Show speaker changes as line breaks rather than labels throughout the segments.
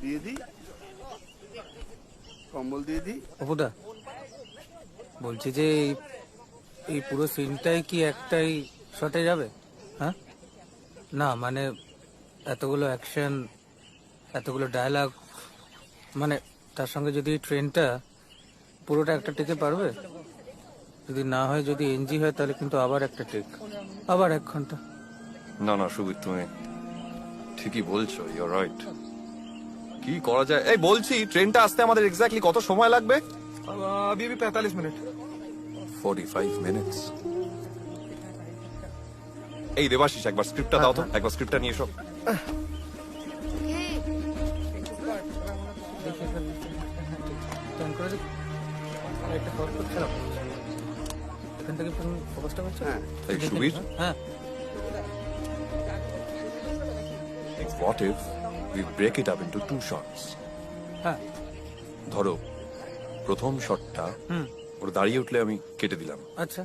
দিয়ে দি কম্বল দিয়ে দি।
অপুদা বলছি যে এই পুরো সিনটাই কি একটাই শটে যাবে? হ্যাঁ, না মানে এতগুলো অ্যাকশন, এতগুলো ডায়লগ, মানে তার সঙ্গে যদি ট্রেনটা পুরোটা একটা টেকে পারবে? যদি না হয়, যদি এনজি হয়, তাহলে কিন্তু আবার একটা টেক, আবার 1 ঘন্টা।
না না সুবীর, তুমি ঠিকই বলছো, ইউর রাইট। কি করা যায়? এই বলছি, ট্রেনটা আসতে আমাদের এক্স্যাক্টলি কত সময় লাগবে?
अभी भी 45 मिनट।
45 মিনিটস। এই দেবাশিস, একবার স্ক্রিপ্টটা দাও তো, একবার স্ক্রিপ্টটা নিয়ে এসো।
এখান থেকে ফোকাসটা করছো?
এই সুবীর,
হ্যাঁ,
what if we break it up into 2 shots?
হ্যাঁ,
ধরো প্রথম শটটা ওরা দাঁড়িয়ে উঠলে আমি কেটে দিলাম,
আচ্ছা,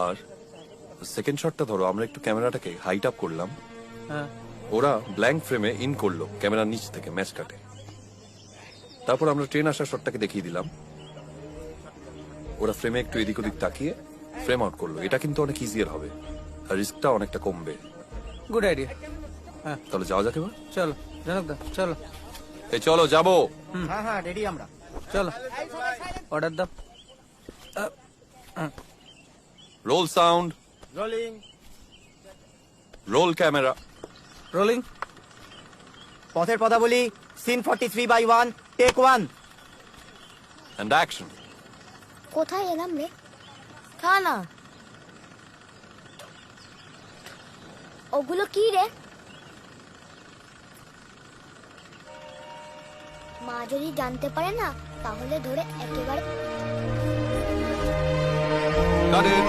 আর সেকেন্ড শটটা ধরো আমরা একটু ক্যামেরাটাকে হাইট আপ করলাম,
হ্যাঁ,
ওরা ব্ল্যাঙ্ক ফ্রেমে ইন করলো ক্যামেরার নিচ থেকে ম্যাচ কাটে, তারপর আমরা ট্রেন আসার শটটাকে দেখিয়ে দিলাম, ওরা ফ্রেমে একটু এদিক ওদিক তাকিয়ে ফ্রেম আউট করলো। এটা কিন্তু অনেক ইজিয়ার হবে আর রিস্কটা অনেকটা কমবে।
Good idea. হ্যাঁ,
তাহলে যাওয়া যাক এবার।
চলো জনকদা, চলো।
এই চলো যাবো।
হ্যাঁ হ্যাঁ রেডি আমরা।
চলো, অর্ডার দাও।
Roll sound,
rolling.
Roll camera,
rolling.
পথের কথা বলি, সিন 43/1, টেক 1।
And action.
কোথায় এলাম রে? খা না। ওগুলো কি রে? মা যদি জানতে পারে না, তাহলে ধরে একেবারে
Got it.